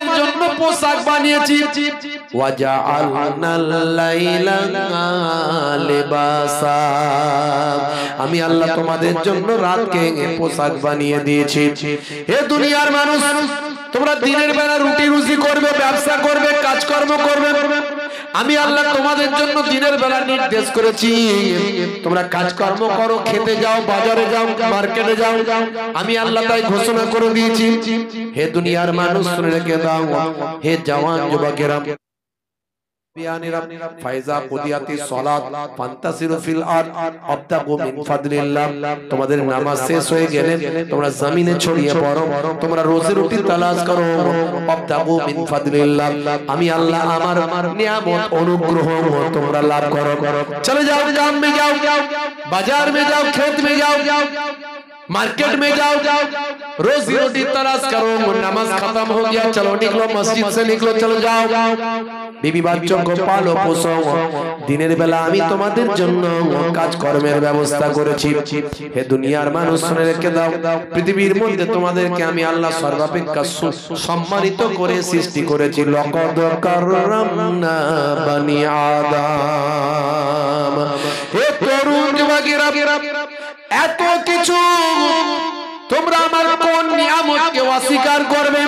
জন্য পোশাক বানিয়েছি ওয়াজআলনাল লাইলা লিবাসা আমি আল্লাহ তোমাদের জন্য রাতকে পোশাক বানিয়ে দিয়েছি হে দুনিয়ার মানুষ তোমরা দিনের বেলা রুটি রুজি করবে ব্যবসা করবে কাজকর্ম করবে আমি আল্লাহ তোমাদের জন্য দিনের বেলা নির্দেশ করেছি তোমরা কাজকর্ম করো খেতে যাও বাজারে যাও মার্কেটে যাও আমি আল্লাহ তাই ঘোষণা করে দিয়েছি হে দুনিয়ার মানুষ শুনে রেখে দাও হে জওয়ান যুবকেরা ফাইজা কুদিয়াতিস সালাত ফান্তাসিরু ফিল আরদ আবতাগু মিন ফাদলিল্লাহ তোমাদের নামাজ শেষ হয়ে গেলে তোমরা জমিনে ছড়িয়ে পড়ো তোমরা রোজি রুটি তালাশ করো আবতাগু মিন ফাদলিল্লাহ আমি আল্লাহ আমার নিয়ামত অনুগ্রহ তোমরা লাভ করো চলে যাও গ্রাম में जाओ बाजार में जाओ खेत में जाओ मार्केट में जाओ रोजी रोटी तलाश करो नमाज खत्म हो गया चलो निकलो मस्जिद से निकलो चलो जाओ बीबी बच्चों को पालो पोसो दिनेर बेला आमी तुम्हादेर जन्नो काज कर्मेर व्यवस्था करेছি हे दुनियार मानुष शुने रेखे दाओ पृथिबीर मध्य तुम्हादेरके आमी आल्लाह सर्वापेक्षा सम्मानित करे सृष्टि करेছি लक़द कररामना बनी आदम हे तरुण যুবকেরা এত কিছু তোমরা আমার কোন নিয়ামতকে অস্বীকার করবে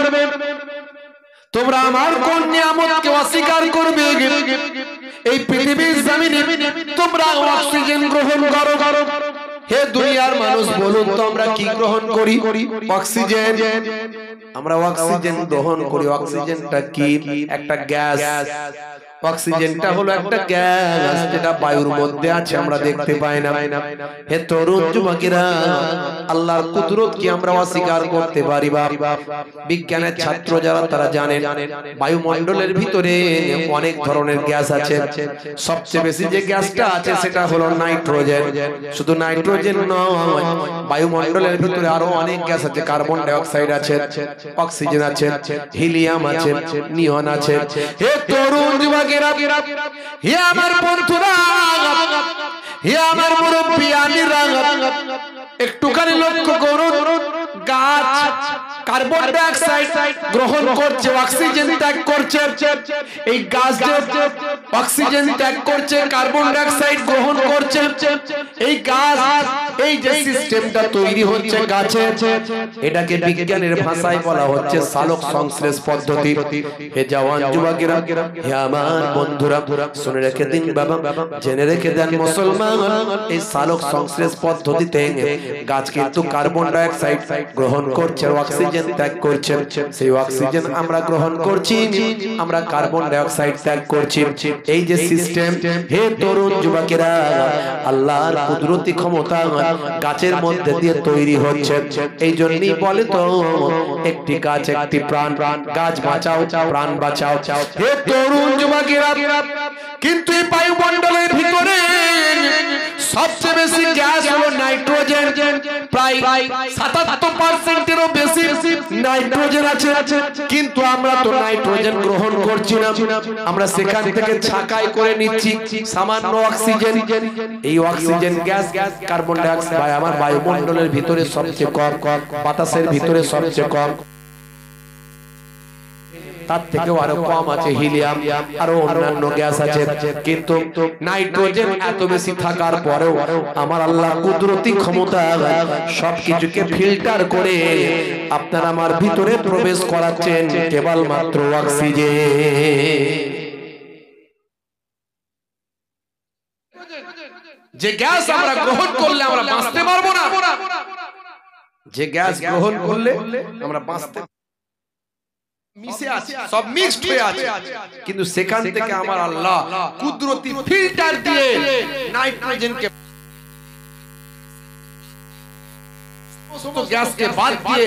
তোমরা আমার কোন নিয়ামতকে অস্বীকার করবে এই পৃথিবীর জমিনে তোমরা অক্সিজেন গ্রহণ করো হে দুনিয়ার মানুষ বলুন তো আমরা কি গ্রহণ করি অক্সিজেন আমরা অক্সিজেন গ্রহণ করি অক্সিজেনটা কি একটা গ্যাস অক্সিজেনটা হলো একটা গ্যাস যেটা বায়ুর মধ্যে আছে আমরা দেখতে পাই না হে তরুণ যুবকেরা আল্লাহর কুদরত কি আমরা অস্বীকার করতে পারি বিজ্ঞানের ছাত্র যারা তারা জানেন বায়ুমণ্ডলের ভিতরে অনেক ধরনের গ্যাস আছে সবচেয়ে বেশি যে গ্যাসটা আছে সেটা হলো নাইট্রোজেন শুধু নাইট্রোজেন নয় বায়ুমণ্ডলের ভিতরে আরো অনেক গ্যাস আছে কার্বন ডাই অক্সাইড আছে অক্সিজেন আছে হিলিয়াম আছে নিয়ন আছে হে তরুণ যুবক হে আমার বন্ধুরা হে আমার মুরব্বিয়ানিরা একটুখানি লক্ষ্য করুন গাছ কার্বন ডাই অক্সাইড গ্রহণ করছে অক্সিজেন ত্যাগ করছে এই গাছ যে অক্সিজেন ত্যাগ করছে কার্বন ডাই অক্সাইড গ্রহণ করছে এই গাছ এই যে সিস্টেমটা তৈরি হচ্ছে গাছে এটাকে বিজ্ঞানের ভাষায় বলা হচ্ছে সালোক সংশ্লেষ পদ্ধতি হে জওয়ান যুবকেরা হে আমার বন্ধুরা শুনে রেখে দিন বাবা জেনে রেখে দেন মুসলমান এই সালোক সংশ্লেষ পদ্ধতিতে গাছ কিন্তু কার্বন ডাই অক্সাইড গ্রহণ করছে অক্সিজেন ত্যাগ করছে সেই অক্সিজেন আমরা গ্রহণ করছি আমরা কার্বন ডাই অক্সাইড ত্যাগ করছি এই যে সিস্টেম হে তরুণ যুবকেরা আল্লাহর কুদরতি ক্ষমতা গাছের মধ্যে দিয়ে তৈরি হচ্ছে এই জন্যই বলে তো একটি গাছ একটি প্রাণ গাছ বাঁচাও প্রাণ বাঁচাও হে তরুণ যুবকেরা কিন্তু এই বায়ুমণ্ডলের ভিতরে সবচেয়ে বেশি গ্যাস হলো নাইট্রোজেন প্রায় 77% এরও বেশি নাইট্রোজেন আছে কিন্তু আমরা তো নাইট্রোজেন গ্রহণ করছি না আমরা সেখান থেকে ছাঁকাই করে নিচ্ছি সামান্য অক্সিজেন এই oxygen gas carbon die oxide আমার বায়ুমণ্ডলের ভিতরে সবচেয়ে কম বাতাসের ভিতরে সবচেয়ে কম তার থেকেও আরো কম আছে হিলিয়াম আরো অন্যান্য গ্যাস আছে কিন্তু নাইট্রোজেন এত বেশি থাকার পরেও আমার আল্লাহ কুদরতি ক্ষমতা সবকিছুকে ফিল্টার করে আপনার আমার ভিতরে প্রবেশ করাচ্ছেন কেবলমাত্র অক্সিজেন যে গ্যাস আমরা গ্রহণ করলে আমরা বাঁচতে পারবো না যে গ্যাস গ্রহণ করলে আমরা বাঁচতে মিশে আছে সব মিক্সড হয়ে আছে কিন্তু সেখান থেকে আমার আল্লাহ কুদরতি ফিল্টার দিয়ে নাইট্রোজেনকে সমস্ত গ্যাসকে বাদ দিয়ে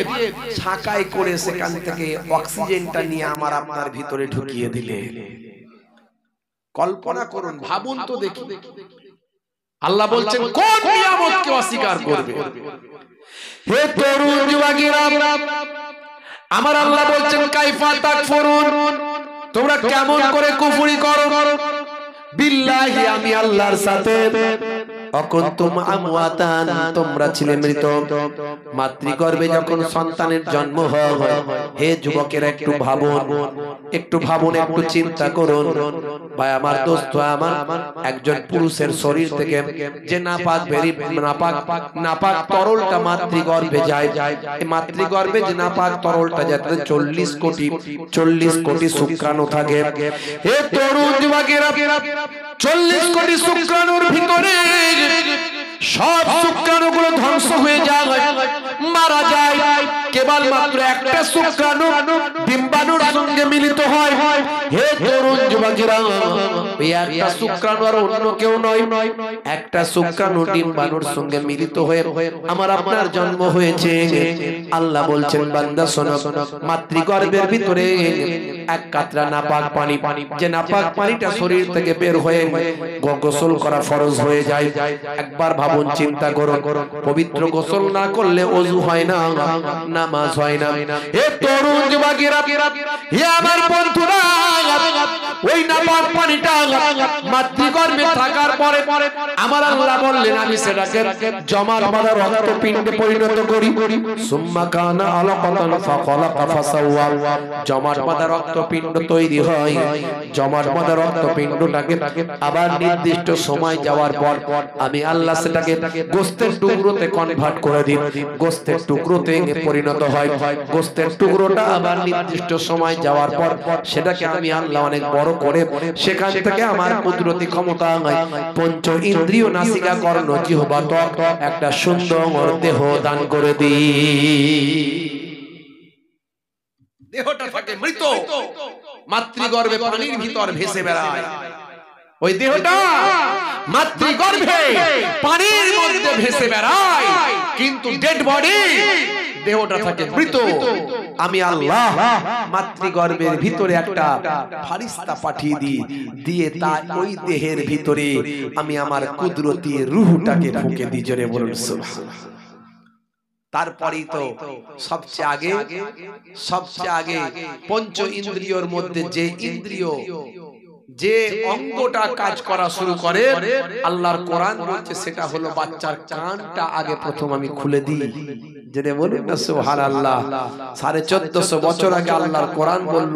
ছাঁকাই করে সেখান থেকে অক্সিজেনটা নিয়ে আমার আপনার ভিতরে ঢুকিয়ে দিলে কল্পনা করুন ভাবুন তো দেখি আল্লাহ বলছেন কোন নিয়ামতকে অস্বীকার করবে হে তরুণ যুবকেরা আমার আল্লাহ বলছেন কাইফা তাকফুরুন তোমরা কেমন করে কুফরি করো বিল্লাহি আমি আল্লাহর সাথে অকুনতুম আমওয়াতান, তোমরা ছিলে মৃত। মাতৃগর্ভে যখন সন্তানের জন্ম হয়, হে যুবকেরা একটু ভাবুন, একটু ভাবুন, একটু চিন্তা করুন। ভাই আমার, দোস্ত আমার, একজন পুরুষের শরীর থেকে যে নাপাক তরলটা মাতৃগর্ভে যায়, এই মাতৃগর্ভে যে নাপাক তরলটা যায়, 40 কোটি শুক্রাণু থাকে। হে তরুণ যুবকেরা, 40 কোটি শুক্রাণুর ভিতরে সব শুক্রাণুগুলো ধ্বংস হয়ে যায়, মারা যায়। কেবলমাত্র একটা শুক্রাণু ডিম্বাণুর সঙ্গে মিলিত হয়। হে তরুণ যুবকেরা, এই একটা শুক্রাণু আর অন্য কেউ নয়, একটা শুক্রাণু ডিম্বাণুর সঙ্গে মিলিত হয়ে আমার আপনার জন্ম হয়েছে। আল্লাহ বলছেন, বান্দা শোনো, মাতৃগর্ভের ভিতরে এক কাতরা নাপাক পানি, যে নাপাক পানিটা শরীর থেকে বের হয়ে গোসল করা ফরজ হয়ে যায়। একবার ভাবুন, চিন্তা করুন, পবিত্র গোসল না করলে ওযু হয় না, নামাজ হয় না। হে তরুণ যুবকেরা, হে আমার বন্ধুরা, ওই নাপাক পানিটা মাতৃগর্ভে থাকার পরে আমার আল্লাহ বললেন, আমি সেটাকে জমাট বাঁধা রক্তপিণ্ডে পরিণত করি। সুম্মা কানা আলাকাতান ফাখালাকা ফাসাওয়া, জমাট বাঁধা রক্তপিণ্ড তৈরি হয়। জমাট বাঁধা রক্তপিণ্ডটাকে আবার নির্দিষ্ট সময় যাওয়ার পর আমি আল্লাহ সেটাকে গোশতের টুকরোতে কনভার্ট করে দিই, গোশতের টুকরোতে পরিণত হয়। গোশতের টুকরোটা আবার নির্দিষ্ট সময় যাওয়ার পর সেটাকে আমি আল্লাহ অনেক বড় করে সেখান থেকে আমার কুদরতি ক্ষমতা পঞ্চ ইন্দ্রিয়, নাসিকা, কর্ণ, জিহ্বা, ত্বক একটা সুন্দর দেহ দান করে দিই। দেহটা থাকে মৃত, মাতৃগর্ভে পানির ভিতর ভেসে বেড়ায়। ওই দেহটা মাতৃগর্ভে পানির মধ্যে ভেসে বেড়ায়, কিন্তু ডেড বডি, দেহটা থাকে মৃত। আমি আল্লাহ মাতৃগর্ভের ভিতরে একটা ফারিস্তা পাঠিয়ে দিই, দিয়ে তার ওই দেহের ভিতরে আমি আমার কুদরতি রূহটাকে ফুঁকে দিই। জোরে বলুন সুবহানাল্লাহ। তারপরেই তো সবচেয়ে আগে পঞ্চ ইন্দ্রিয়র মধ্যে যে ইন্দ্রিয়, যে অঙ্গটা কাজ করা শুরু করে, আল্লাহর কোরআন বলছে সেটা হলো বাচ্চার কানটা আগে প্রথম আমি খুলে দিই। যেটা বলুন না সুবহানাল্লাহ। 1450 বছর আগে আল্লাহর কোরআন বলল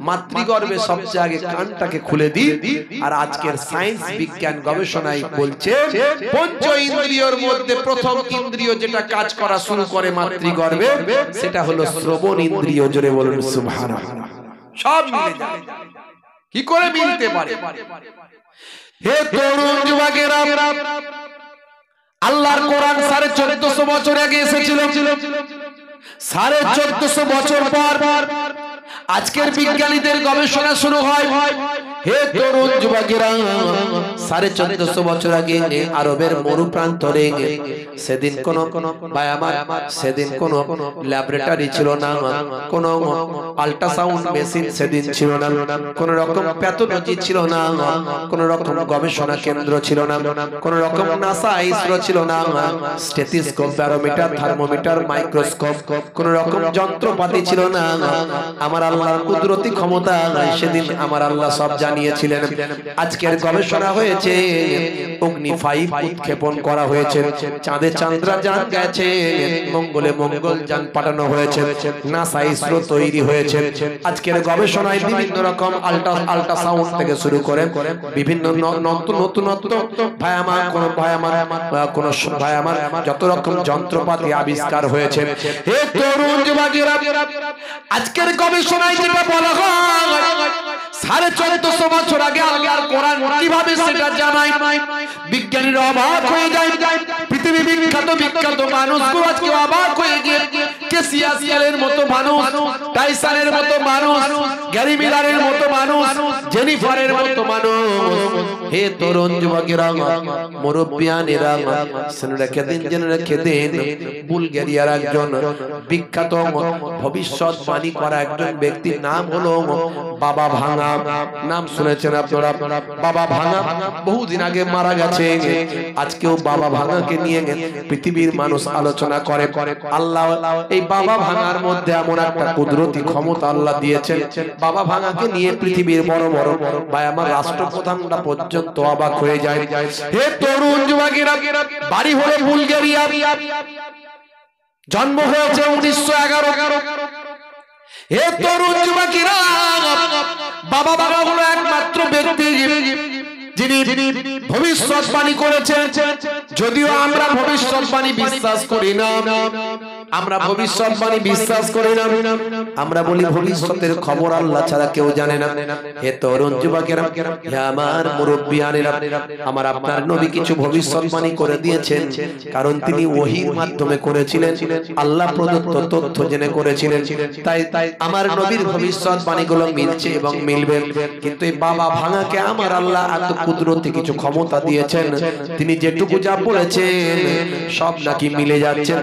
মাতৃগর্ভে সবচেয়ে আগে কানটাকে খুলে দিই। আর আজকের সায়েন্স বিজ্ঞান গবেষণায় বলছে পঞ্চ ইন্দ্রিয়র মধ্যে প্রথম ইন্দ্রিয় যেটা কাজ করা শুরু করে মাতৃগর্ভে, সেটা হলো শ্রবণ ইন্দ্রিয়। জোরে বলুন সুবহানাল্লাহ। সব মিলে যায়। কি করে মিলতে পারে? হে তরুণ যুবকেরা, আল্লাহর কোরআন 1450 বছর আগে এসেছিল। 1450 বছর পর আজকের বিজ্ঞানীদের গবেষণা শুরু হয়। হে তরুণ যুবকেরা, 1450 বছর আগে আরবের মরু প্রান্তরে সেদিন সেদিন কোন ল্যাবরেটরি ছিল না, কোন আল্ট্রাসাউন্ড মেশিন সেদিন ছিল না, কোন রকম প্যাথোলজি ছিল না, কোন রকম গবেষণা কেন্দ্র ছিল না, কোন রকম নাসা ইসরো ছিল না, স্টেথোস্কোপ, ব্যারোমিটার, থার্মোমিটার, মাইক্রোস্কোপ, কোন রকম যন্ত্রপাতি ছিল না। আমার আল্লাহর কুদরতি ক্ষমতা সেদিন আমার আল্লাহ সব জানিয়েছিলেন। আজকের গবেষণা হয়েছে, অগ্নি 5 উৎক্ষেপণ করা হয়েছে, চাঁদে চন্দ্রযান গেছে, মঙ্গলে মঙ্গলযান পাঠানো হয়েছে, নাসা ইসরো তৈরি হয়েছে। আজকের গবেষণায় বিভিন্ন রকম আল্ট্রাসাউন্ড থেকে শুরু করে বিভিন্ন নতুনত্ব যত রকম যন্ত্রপাতি আবিষ্কার হয়েছে। হে তরুণ যুবকেরা, আজকের গবেষণায় যেটা বলা হয় 1450 বছর আগে আল্লাহর কোরআন কিভাবে সেটা জানায়, বিজ্ঞানীরা অবাক হয়ে যায়। পৃথিবী বিখ্যাত মানুষগুলো আজকে অবাক হয়ে গিয়ে কেসিয়াসিয়ালের মতো মানুষ, টাইসনের মতো মানুষ, গ্যারি মিলারের মতো মানুষ, জেনিফারের মতো মানুষ। হে তরুণ যুবকেরা, মুরব্বিয়ানেরা, জেনে রেখে দিন, বুলগেরিয়ার একজন বিখ্যাত ভবিষ্যৎবাণী করা একজন ব্যক্তির নাম হলো বাবা ভাঙা। নাম শুনেছেন আপনারা? বাবা ভাঙা বহুদিন আগে মারা গেছে। আজকেও বাবা ভাঙাকে নিয়ে পৃথিবীর মানুষ আলোচনা করে। আল্লাহ এই বাবা ভাঙার মধ্যে এমন একটা কুদরতি ক্ষমতা আল্লাহ দিয়েছেন, বাবা ভাঙাকে নিয়ে পৃথিবীর বড় বড় ভাই আমার রাষ্ট্রপ্রধানরা পর্যন্ত অবাক হয়ে যায়। হে তরুণ যুবকেরা, বাড়ি হলো বুলগেরিয়া, জন্ম হয়েছে 1911। হে তরুণ যুবকেরা, বাবা ভাঙা হলো একমাত্র ব্যক্তি যিনি ভবিষ্যৎবাণী করেছেন। যদিও আমরা ভবিষ্যৎবাণী বিশ্বাস করি না, আমরা ভবিষ্যৎবাণী বিশ্বাস করি না, আমরা বলি ভবিষ্যতের খবর আল্লাহ ছাড়া কেউ জানে না। হে তরুণ যুবকেরা, হে আমার মুরব্বিয়ানেরা, আমার আপনার নবী কিছু ভবিষ্যৎবাণী করে দিয়েছেন, কারণ তিনি ওহীর মাধ্যমে করেছিলেন, আল্লাহ প্রদত্ত তথ্য জেনে করেছিলেন। তাই আমার নবীর ভবিষ্যৎবাণীগুলো মিলছে এবং মিলবে। কিন্তু এই বাবা ভাঙাকে আমার আল্লাহ এত কুদরতি কিছু ক্ষমতা দিয়েছেন, তিনি যেটুকু যা বলেছেন সব নাকি মিলে যাচ্ছে।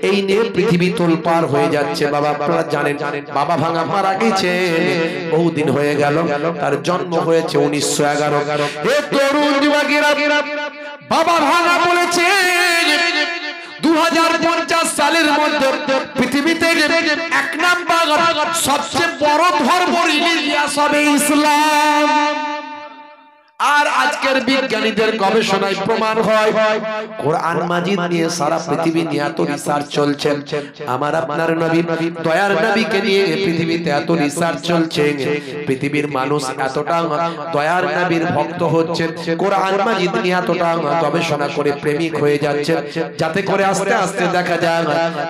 এই নিয়ে পৃথিবী তোলপার হয়ে যাচ্ছে। বাবা আপনারা জানেন বাবা ভাঙা মারা গেছে বহুদিন হয়ে গেল, তার জন্ম হয়েছে 1911। হে তরুণ যুবকেরা, বাবা ভাঙা বলেছে 2050 সালের মধ্যে পৃথিবীতে এক নাম্বার সবচেয়ে বড় ধর্ম রিলিজিয়াস হবে ইসলাম। আর আজকের বিজ্ঞানীদের গবেষণায় প্রমাণ হয়, কোরআন মাজিদ নিয়ে সারা পৃথিবী নিয়ে এত রিসার্চ চলছে, আমার আপনার নবী দয়ার নবীকে নিয়ে পৃথিবীতে এত রিসার্চ চলছে, পৃথিবীর মানুষ এতটা দয়ার নবীর ভক্ত হচ্ছে, কোরআন মাজিদ নিয়ে এতটা গবেষণা করে প্রেমিক হয়ে যাচ্ছে, যাতে করে আস্তে আস্তে দেখা যায়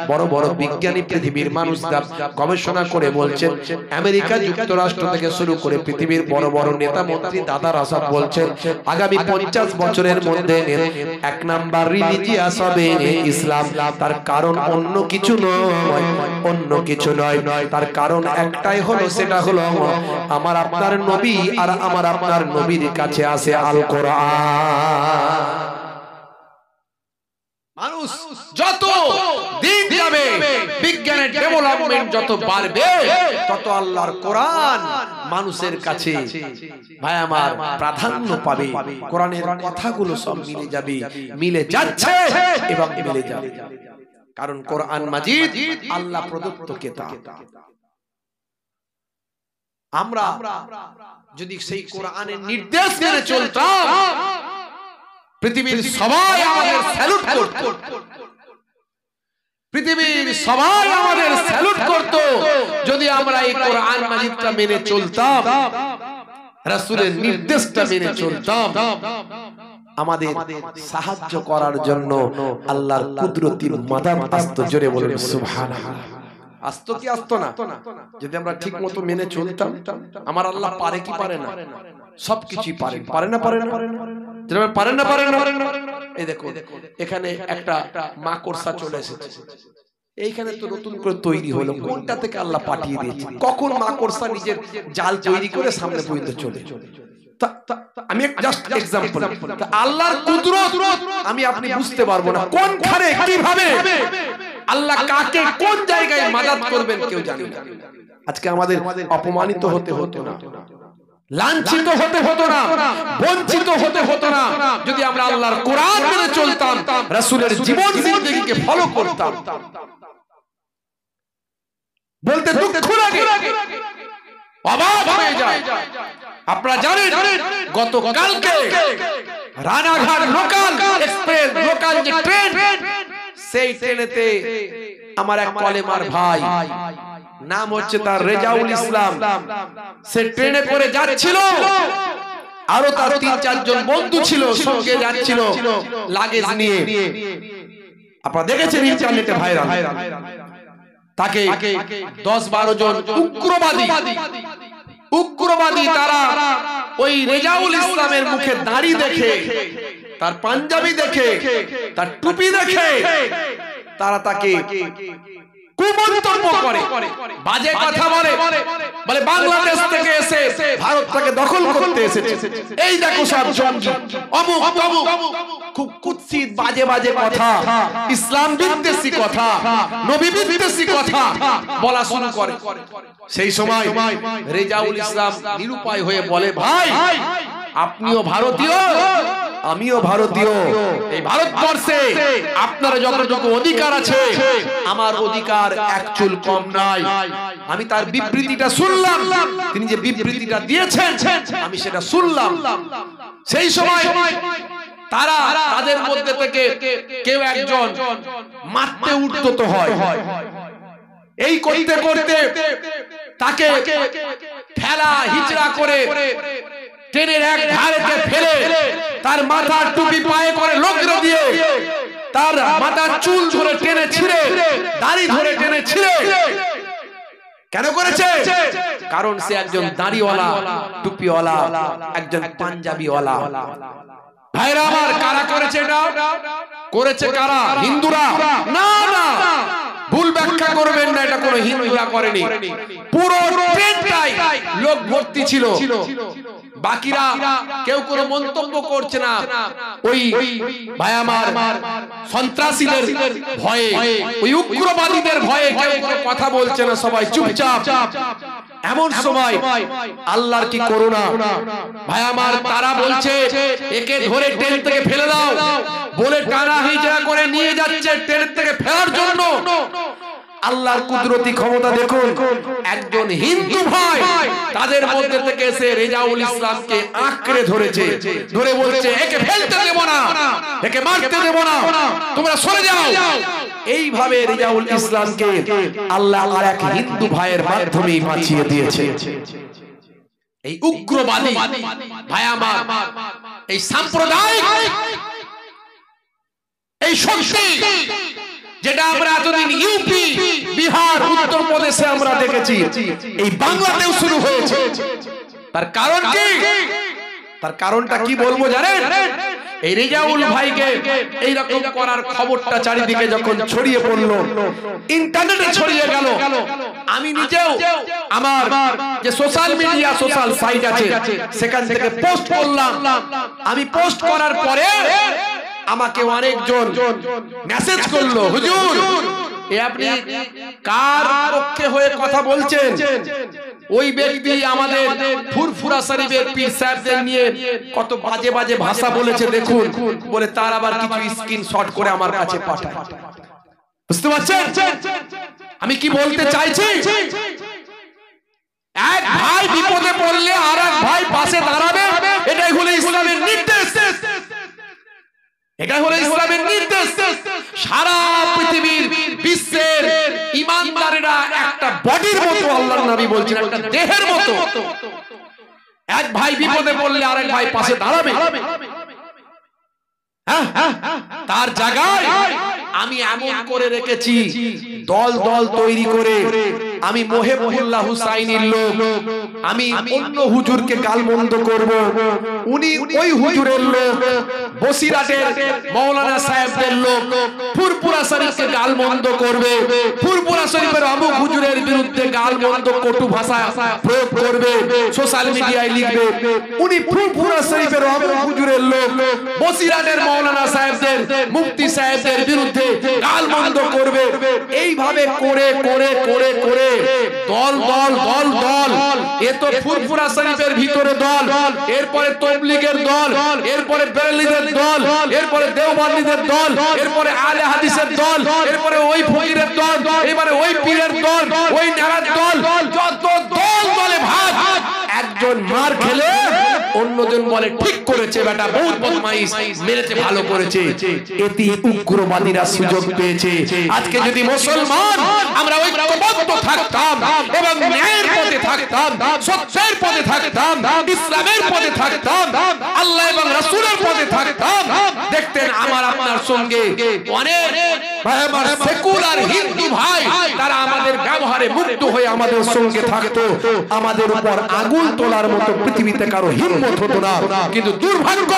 বড় বড় বিজ্ঞানী পৃথিবীর মানুষরা গবেষণা করে বলছেন, আমেরিকা যুক্তরাষ্ট্র থেকে শুরু করে পৃথিবীর বড় বড় নেতা মন্ত্রী দাদারা সব বলছেন আগামী 50 বছরের মধ্যে এক নাম্বার রিলিজিয়াস হবে ইসলাম। তার কারণ অন্য কিছু নয়, অন্য কিছু নয়, তার কারণ একটাই হলো, সেটা হলো আমার আপনার নবী আর আমার আপনার নবীর কাছে আছে আল কোরআন। মানুষ যত দিন যাবে, বিজ্ঞানের ডেভেলপমেন্ট যত বাড়বে, তত আল্লাহর কোরআন মানুষের কাছে ভাই আমার প্রাধান্য পাবে। কোরআনের কথাগুলো সব মিলে যাবে, মিলে যাচ্ছে এবং মিলে যাবে, কারণ কোরআন মাজিদ আল্লাহ প্রদত্ত কিতাব। আমরা যদি সেই কোরআনের নির্দেশ মেনে চলতাম, পৃথিবীর সবাই আমাদের স্যালুট করত, পৃথিবীর সবাই আমাদের স্যালুট করত যদি আমরা এই কোরআন মাজিদটা মেনে চলতাম, রাসূলের নির্দেশটা মেনে চলতাম। আমাদের সাহায্য করার জন্য আল্লাহর কুদরতি মাদাদ আসতো। জোরে বলুন সুবহানাল্লাহ। আসতো কি আসতো না? যদি আমরা ঠিক মতো মেনে চলতাম, আমার আল্লাহ পারে কি পারে না? সবকিছু পারেন, পারে না? পারে না? পারেন না? পারেন না? এই দেখো এখানে একটা মাকড়সা চলে এসেছে, এইখানে তো নতুন করে তৈরি হলো, কোনটা থেকে আল্লাহ পাঠিয়ে দিয়েছে? কখন মাকড়সা নিজের জাল তৈরি করে সামনে পর্যন্ত চলে। আমি জাস্ট এক্সাম্পল, আল্লাহর কুদরত আমি আপনি বুঝতে পারবো না, কোনখানে কিভাবে আল্লাহ কাকে কোন জায়গায় মাদাদ করবেন কেউ জানে না। আজকে আমাদের অপমানিত হতে হতো না, লাঞ্ছিত হতে হতো না, বঞ্চিত হতে হতো না, যদি আমরা আল্লাহর কোরআন মেনে চলতাম, রাসূলের জীবন জিন্দেগিকে ফলো করতাম। বলতে দুঃখ লাগে, অবাক হয়ে যায়। আপনারা জানেন গতকালকে রানাঘাট লোকাল এক্সপ্রেস, লোকাল যে ট্রেন, সেই ট্রেনেতে আমার এক কলেমার ভাই, নাম হচ্ছে তার রেজাউল ইসলাম, সে ট্রেনে করে যাচ্ছিল, আরো তার 3-4 জন বন্ধু ছিল, সঙ্গে যাচ্ছিল লাগেজ নিয়ে। আপনারা দেখেছেন ইন্টারনেটে ভাইরাল, তাকে 10-12 জন উগ্রবাদী তারা ওই রেজাউল ইসলামের মুখে দাড়ি দেখে, তার পাঞ্জাবি দেখে, তার টুপি দেখে তারা তাকে কুমন্তব্য করে, বাজে কথা বলে, বলে বাংলাদেশ থেকে এসে ভারতটাকে দখল করতে এসেছে, এই দেখো সব জঙ্গি, অমুক তমুক, খুব কুৎসিত বাজে বাজে কথা, ইসলাম বিদ্বেষী কথা, নবী বিদ্বেষী কথা বলা শুরু করে। সেই সময় রেজাউল ইসলাম নিরুপায় হয়ে বলে, ভাই আপনিও ভারতীয়, আমিও ভারতীয়, এই ভারতবর্ষে আপনারা যতটুকু অধিকার আছে আমার অধিকার এক চুল কম নাই। আমি তার বিবৃতিটা শুনলাম, তিনি যে বিবৃতিটা দিয়েছেন আমি সেটা শুনলাম। সেই সময় তারা তাদের মধ্যে থেকে কেউ একজন মারতে উদ্যত হয়। এই করতে করতে তাকে ঠেলা হিচড়া করে ট্রেনের এক ধারেতে ফেলে তার মাথার টুপি পায়ে করে লোকরে দিয়ে তার মাথার চুল ধরে টেনে ছিঁড়ে, দাড়ি ধরে টেনে ছিঁড়ে কেন করেছে? কারণ সে একজন দাড়িওয়ালা, টুপিওয়ালা, একজন পাঞ্জাবিওয়ালা। ভাইরা আমার, কারা করেছে এটা? করেছে কারা? হিন্দুরা? না না, ভুল ব্যাখ্যা করবেন না, এটা কোনো হিন্দুরা করেনি। পুরো ট্রেনটাই লোক ভর্তি ছিল, বাকিরা কেউ কোনো মন্তব্য করছে না। ওই ভাই আমার সন্ত্রাসীদের ভয়ে, ওই উগ্রবাদীদের ভয়ে কেউ কোনো কথা বলছে না, সবাই চুপচাপ। এমন সময় আল্লাহর কি করুণা ভাই আমার, তারা বলছে একে ধরে ট্রেন থেকে ফেলে দাও বলে টানা হিজড়া করে নিয়ে যাচ্ছে ট্রেন থেকে ফেলার জন্য। আল্লাহর কুদরতি ক্ষমতা দেখুন, একজন হিন্দু ভাই তাদের মধ্যে থেকে এসে রেজাউল ইসলামকে আঁকড়ে ধরেছে, ধরে বলছে একে ফেলতে দেব না, একে মারতে দেব না, তোমরা সরে যাও। এইভাবে রেজাউল ইসলামকে আল্লাহ আর এক হিন্দু ভাইয়ের মাধ্যমে বাঁচিয়ে দিয়েছে। এই উগ্রবাদী ভাই আমার, এই সাম্প্রদায়িক এই শক্তি যেটা আমরা এতদিন ইউপি, বিহার, উত্তরপ্রদেশে আমরা দেখেছি, এই বাংলাতেও শুরু হয়েছে। তার কারণ কি? তার কারণটা কি বলবো জানেন? এই রেজাউল ভাইকে এইরকম করার খবরটা চারিদিকে যখন ছড়িয়ে পড়লো, ইন্টারনেটে ছড়িয়ে গেল, আমি নিজেও আমার যে সোশ্যাল মিডিয়া, সোশ্যাল সাইট আছে সেখান থেকে পোস্ট করলাম। আমি পোস্ট করার পরে আমাকে অনেকজন মেসেজ করলো, হুজুর এ আপনি কার পক্ষে হয়ে কথা বলছেন? ওই ব্যক্তি আমাদের ফুরফুরা শরীফের পীর সাহেবদের নিয়ে কত বাজে বাজে ভাষা বলেছে দেখুন, বলে তার আবার কিছু স্ক্রিনশট করে আমার কাছে পাঠায়। বুঝতে পারছেন আমি কি বলতে চাইছি? এক ভাই বিপদে পড়লে আর এক ভাই পাশে দাঁড়াবে, এটাই হলো ইসলামের নির্দেশ। এটা হলো ইসলামের নির্দেশ। সারা পৃথিবীর বিশ্বের ঈমানদারেরা একটা বডির মতো, আল্লাহর নবী বলছেন একটা দেহের মতো। এক ভাই বিপদে পড়লে আরেক ভাই পাশে দাঁড়াবে। তার জায়গায় আমি এমন করে রেখেছি, দল দল তৈরি করে আমি মোহেবুল্লাহ হুসাইনির লোক, আমি অন্য হুজুরকে গালমন্দ করব, উনি ওই হুজুরের লোক, বসিরাটের মাওলানা সাহেবদের লোক ফুরফুরা শরীফকে গালমন্দ করবে, ফুরফুরা শরীফের অমুক হুজুরের বিরুদ্ধে গালমন্দ কটু ভাষা প্রয়োগ করবে, সোশ্যাল মিডিয়ায় লিখবে উনি ফুরফুরা শরীফের অমুক হুজুরের লোক, বসিরাটের মাওলানা সাহেবদের, মুফতি সাহেবদের বিরুদ্ধে গালমন্দ করবে। এইভাবে করে করে করে করে দল দল দল দল, এ তো ফুরফুরা শরীফের ভিতরে দল, এরপরে তবলিগের দল, এরপরে বেরেলভীদের দল, এরপরে দেওবন্দীদের দল, এরপরে আলে হাদিসের দল, এরপরে ওই ফকিরের দল, এবারে ওই পীরের দল, ওই নারার দল, যত দল বলে ভাগ। একজন মার খেলে অন্যজন বলে ঠিক করেছে, বেটা বহুত বদমাইশ, মেরেছে ভালো করেছে। এতে উগ্রবাদীরা সুযোগ পেয়েছে। আজকে যদি মুসলমান আমরা ঐক্যবদ্ধ থাকতাম এবং ন্যায়ের পথে থাকতাম, সত্যের পথে থাকতাম, ইসলামের পথে থাকতাম, আল্লাহ এবং রাসূলের পথে থাকতাম, দেখতেন আমার আপনার সঙ্গে অনেক আমার সেকুলার হিন্দু ভাই তারা আমাদের ব্যবহারে মুগ্ধ হয়ে আমাদের সঙ্গে থাকতো। আমাদের উপর আগুন তোলার মতো পৃথিবীতে কারো হিম্মত হতো না। কিন্তু দুর্ভাগ্য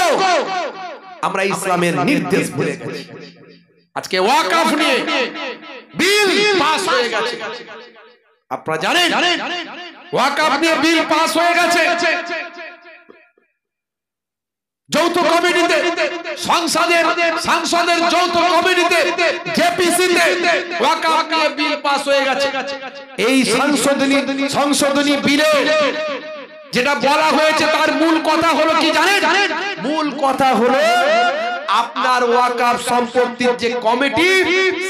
আমরা ইসলামের নির্দেশ ভুলে গেছি। আজকে ওয়াকফ নিয়ে বিল পাস হয়ে গেছে, আপনারা জানেন ওয়াকফ নিয়ে বিল পাস হয়ে গেছে। যৌথ কমিটিতে, সংসদের যৌথ কমিটিতে, জেপিসিতে ওয়াকফ নিয়ে বিল পাস হয়ে গেছে। এই সংশোধনী বিলে যেটা বলা হয়েছে তার মূল কথা হলো কি জানেন? মূল কথা হলো আপনার ওয়াকফ সম্পত্তির যে কমিটি,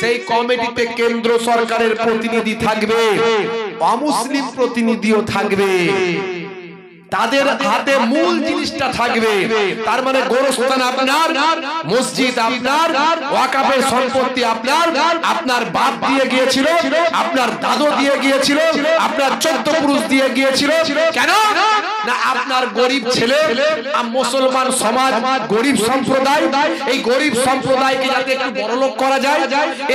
সেই কমিটিতে কেন্দ্র সরকারের প্রতিনিধি থাকবে, অমুসলিম প্রতিনিধিও থাকবে, তাদের হাতে মূল জিনিসটা থাকবে। তার মানে গোরস্থান আপনার, মসজিদ আপনার, ওয়াকফের সম্পত্তি আপনার, আপনার বাপ দিয়ে গিয়েছিল, আপনার দাদু দিয়ে গিয়েছিল, আপনার 14 পুরুষ দিয়ে গিয়েছিল। কেন না আপনার গরিব ছেলে, মুসলমান সমাজ গরিব সম্প্রদায়, এই গরিব সম্প্রদায়কে যাতে একটু বড়লোক করা যায়,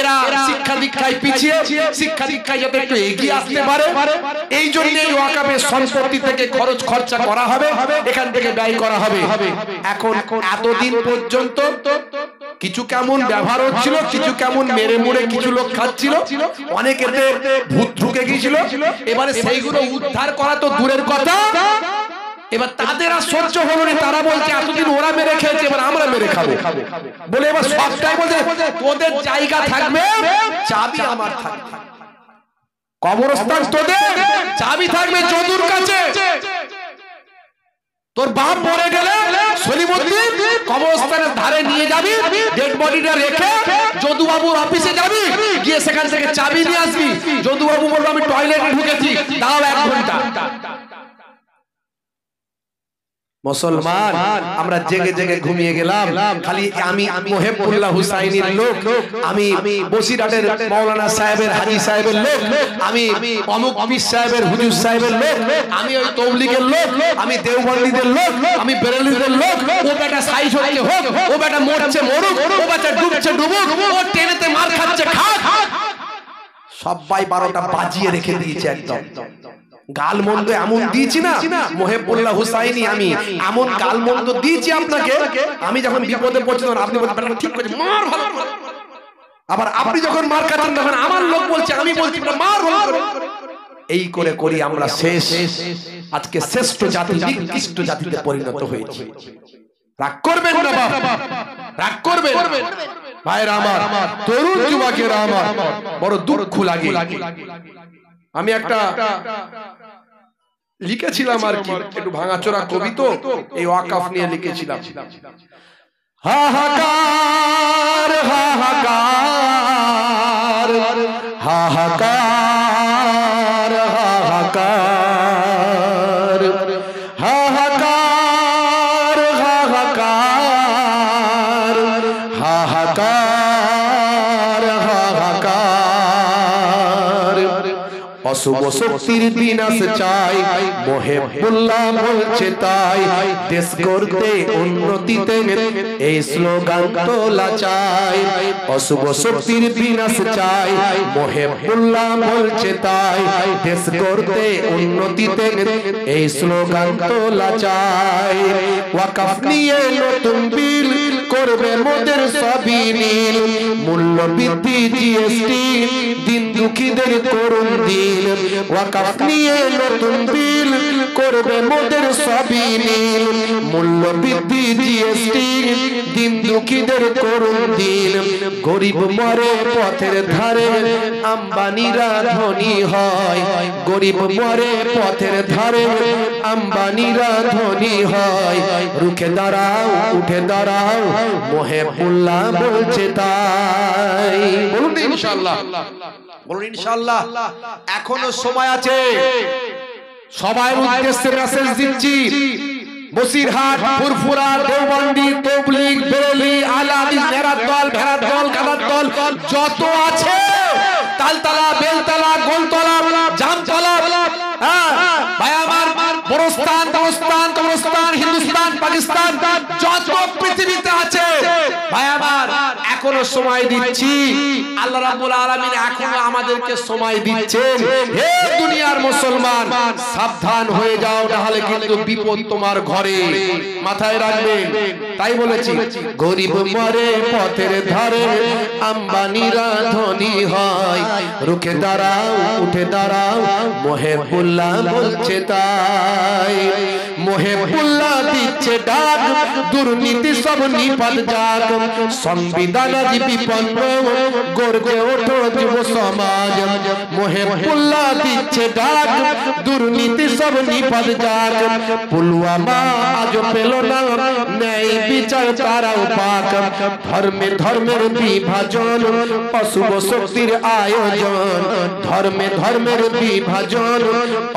এরা শিক্ষা দীক্ষায় পিছিয়ে, শিক্ষা দীক্ষায় যাতে একটু এগিয়ে আসতে পারে, এই জন্য এই ওয়াকফের সম্পত্তি থেকে খরচা করা হবে, এখান থেকে ব্যয় করা হবে। এখন এতদিন পর্যন্ত কিছু কেমন ব্যবহার হচ্ছিল, কিছু কেমন মেরে মুড়ে কিছু লোক খাচ্ছিল, অনেকেতে ভূত ঢুকে গিয়েছিল। এবারে সেইগুলো উদ্ধার করা তো দূরের কথা, এবার তাদের আর সহ্য হলো না, তারা বলছে এতদিন ওরা মেরে খেয়েছে, এবার আমরা মেরে খাবো বলে এবার সবটাই বলছে তোদের জায়গা থাকবে, চাবি আমার থাকবে, কবরস্থান তোদের, চাবি থাকবে যদুর কাছে। তোর বাপ মরে গেলে সলিমুদ্দিন কবরস্থানের ধারে নিয়ে যাবি, ডেড বডিটা রেখে যদু বাবুর অফিসে যাবি, গিয়ে সেখান থেকে চাবি নিয়ে আসবি। যদু বাবু বলবে আমি টয়লেটে ঢুকেছি, দাও 1 ঘন্টা। মুসলমান আমরা জেগে জেগে ঘুমিয়ে গেলাম, খালি আমি মুহিবুল্লাহ হুসাইনির লোক, আমি বসিরহাটের মাওলানা সাহেবের, হাজী সাহেবের লোক, আমি অমুক পীর সাহেবের, হুজুর সাহেবের লোক, আমি ওই তবলিগের লোক, আমি দেওবন্দীদের লোক, আমি বেরেলভীদের লোক। ও বেটা সাইজ হচ্ছে হোক, ও বেটা মরছে মরুক, ও বেটা ডুবছে ডুবুক, ও ট্রেনেতে মার খাচ্ছে খাক, সবাই 12টা বাজিয়ে রেখে দিয়েছে একদম। গাল মন্দ এমন দিয়েছি না মুহিবুল্লাহ হুসাইনি, আমি এমন গাল মন্দ দিয়েছি আপনাকে, আমি যখন বিপদে পড়ছিলাম আপনি বলছেন ঠিক করে মার ভালো, আবার আপনি যখন মার খাচ্ছেন তখন আমার লোক বলছে, আমি বলছি মার ভালো। এই করে করি আমরা শেষ, আজকে শ্রেষ্ঠ জাতি নিকৃষ্ট জাতিতে পরিণত হয়েছে। রাগ করবেন না বাবা, রাগ করবেন ভাইরা আমার, তরুণ যুবকেরা আমার, বড় দুঃখ লাগে। আমি একটা লিখেছিলাম আর কি, একটু ভাঙাচোরা কবি তো, এই ওয়াকফ নিয়ে লিখেছিলাম। হাহাকার হাহাকার হাহাকার হাহাকার হাহাকার হাহাকার হাহাকার হাহাকার, অশুভ শক্তির বিনাশ চাই, মুহিবুল্লাহ বলছে তাই, দেশ করতে উন্নতিতে এই স্লোগান তোলা চাই। অশুভ শক্তির বিনাশ চাই, মুহিবুল্লাহ বলছে তাই, দেশ করতে উন্নতিতে এই স্লোগান তোলা চাই। ওয়াকফ নিয়ে নতুন বিল করবে মোদের সবই নীল, মূল্য বৃদ্ধি জিএসটি দিন দুঃখীদের করুন দিল। ওয়াকফ নিয়ে নতুন বিল করবে মোদের সবই নীল, মূল্য বৃদ্ধি জিএসটি দিন দুঃখীদের করুন দিল। গরিব মরে পথের ধারে, আম্বানিরা ধনী হয়, গরিব মরে পথের ধারে, আম্বানিরা ধনী হয়। রুখে দাঁড়াও, উঠে দাঁড়াও, মুহিবুল্লাহ বলছে তাই। বলুন ইনশাআল্লাহ, বলুন ইনশাআল্লাহ। এখনো সময় আছে, সবাই উদ্দেশ্যে মেসেজ দিচ্ছি। বসিরহাট, ফুরফুরা, দেওবন্দি, তবলিগ, বেরেলি, আলা হাদিস, নেরার দল, ভেড়ার দল, গাদার দল যত আছে, তালতলা, বেলতলা, গোলতলা, জামতলা, ভাই আমার, বরস্তান, দরস্তান, কবরস্তান, হিন্দুস্তান, পাকিস্তান যত পৃথিবীতে আছে, ভাই আমার এখনো সময় দিচ্ছি। আল্লাহ রাব্বুল আলামিন এখনো আমাদেরকে সময় দিচ্ছেন। হে দুনিয়ার মুসলমান, সাবধান হয়ে যাও, নাহলে কিন্তু বিপদ তোমার ঘরে। মাথায় রাখবেন, তাই বলেছি গরিব মরে পথের ধারে, আম্বানিরা ধনী হয়। রুখে দাঁড়াও, উঠে দাঁড়াও, মুহিবুল্লাহ বলছে তাই। মহেবুল্লাহ দিচ্ছে ডাক দুর্নীতি সব নিপাত যাক সংবিধান আজ বিপন্ন গর্জে ওঠো যুব সমাজ মহেবুল্লাহ দিচ্ছে ডাক দুর্নীতি সব নিপাত যাক পুলওয়ামা আজ পেল না ন্যায় বিচার তারাও পাক ধর্মে ধর্মের বিভাজন অশুভ শক্তির আয়োজন ধর্মে ধর্মের বিভাজন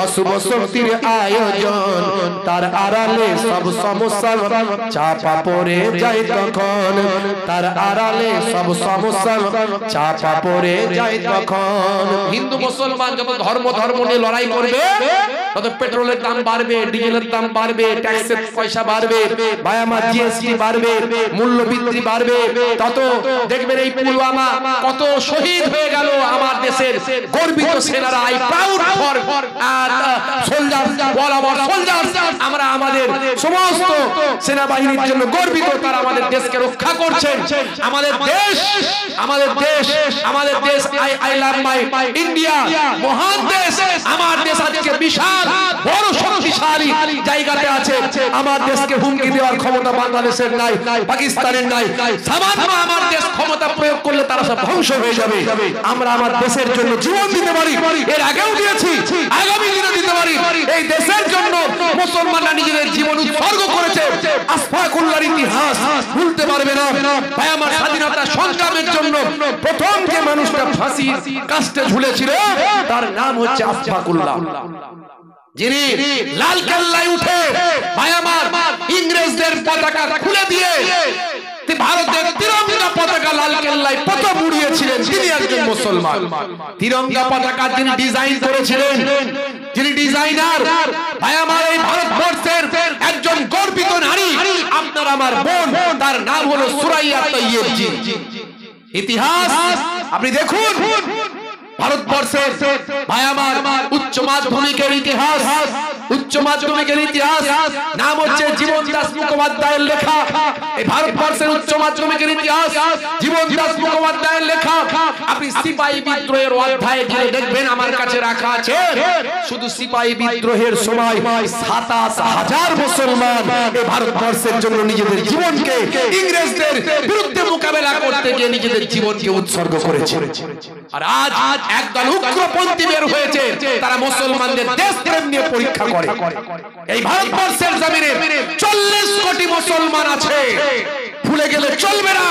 অশুভ শক্তির আয়োজন তার আড়ালে সব সমস্যা চাপা পড়ে যায় তখন তার আড়ালে সব সমস্যা চাপা পড়ে যায় তখন হিন্দু মুসলমান যত ধর্ম নিয়ে লড়াই করবে তত পেট্রোলের দাম বাড়বে ডিজেলের দাম বাড়বে ট্যাক্সের পয়সা বাড়বে ভাই আমার জিএসটি বাড়বে মূল্য বৃদ্ধি বাড়বে তত দেখবেন এই পুলওয়ামা কত শহীদ হয়ে গেল আমার দেশের গর্বিত সেনারা আই প্রাউড ফর সোলজার ওয়ালাবার সোলজার আমরা আমাদের সমস্ত সেনাবাহিনীর জন্য গর্বিত তারা আমাদের দেশকে রক্ষা করছেন আমাদের দেশ আই লাভ মাই ইন্ডিয়া মহান দেশ আমার দেশ আজকে বিশাল বড় শক্তিশালী জায়গাতে আছে আমার দেশকে হুমকি দেওয়ার ক্ষমতা বাংলাদেশের নাই পাকিস্তানের নাই সামান্য আমার দেশ ক্ষমতা প্রয়োগ করলে তারা সব ধ্বংস হয়ে যাবে আমরা আমার দেশের জন্য জীবন দিতে পারি এর আগেও দিয়েছি আগামী দিনে দিতে পারি এই দেশের জন্য মুসলমানরা নিজেদের জীবন উৎসর্গ করেছে আশফাকুল্লাহর ইতিহাস ভুলতে পারবে না ভাই আমার স্বাধীনতা সংগ্রামের জন্য প্রথম যে মানুষটা ফাঁসির কাস্টে ঝুলেছিল তার নাম হচ্ছে আশফাকুল্লাহ যিনি লাল কেল্লায় উঠে ভাই আমার ইংরেজদের পতাকা খুলে দিয়ে ভারতের তিরঙ্গা পতাকা লাল কেল্লায় প্রথম উড়িয়েছিলেন তিনি একজন মুসলমান তিরঙ্গা পতাকা যিনি ডিজাইন করেছিলেন যিনি ডিজাইনার ভাই আমার এই ভারতবর্ষের একজন গর্বিত নারী আপনার আমার বোন তার নাম হলো সুরাইয়া তৈয়ব জি ইতিহাস আপনি দেখুন ভারতবর্ষের ভাই আমার উচ্চ মাধ্যমিকের ইতিহাস নাম হচ্ছে জীবন দাস মুখোপাধ্যায়ের লেখা এই ভারতবর্ষের উচ্চ মাধ্যমিকের ইতিহাস জীবন দাস মুখোপাধ্যায়ের লেখা আপনি সিপাহী বিদ্রোহের অধ্যায়ে গিয়ে দেখবেন আমার কাছে রাখা আছে শুধু সিপাহী বিদ্রোহের সময় ২৭,০০০ মুসলমান এই ভারতবর্ষের জন্য নিজেদের জীবনকে ইংরেজদের বিরুদ্ধে মোকাবেলা করতে গিয়ে নিজেদের জীবনকে উৎসর্গ করেছে আর আজ একদল উগ্রপন্থী বের হয়েছে তারা মুসলমানদের দেশপ্রেম নিয়ে পরীক্ষা করে এই ভারতবর্ষের জমিনে 40 কোটি মুসলমান আছে ভুলে গেলে চলবে না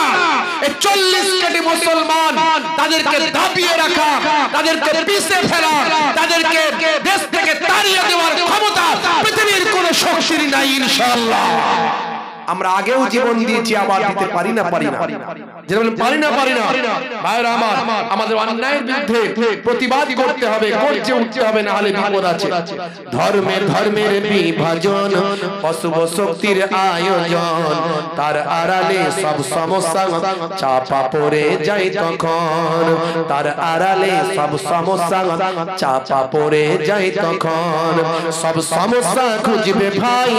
এই 40 কোটি মুসলমান তাদেরকে দাবিয়ে রাখা তাদেরকে পিছে ফেলা তাদেরকে দেশ থেকে তাড়িয়ে দেওয়ার ক্ষমতা পৃথিবীর কোন শক্তির নাই ইনশাআল্লাহ আমরা আগেও জীবন দিয়েছি আবার দিতে পারি না যেমন পারি না ভাইরা আমার আমাদের অন্যায়ের বিরুদ্ধে প্রতিবাদ করতে হবে গর্জে উঠতে হবে না হলে বিপদ আছে ধর্মের বিভাজন অশুভ শক্তির আয়োজন তার আড়ালে সব সমস্যা চাপা পড়ে যায় তখন তার আড়ালে সব সমস্যা চাপা পড়ে যায় তখন সব সমস্যা খুঁজবে ভাই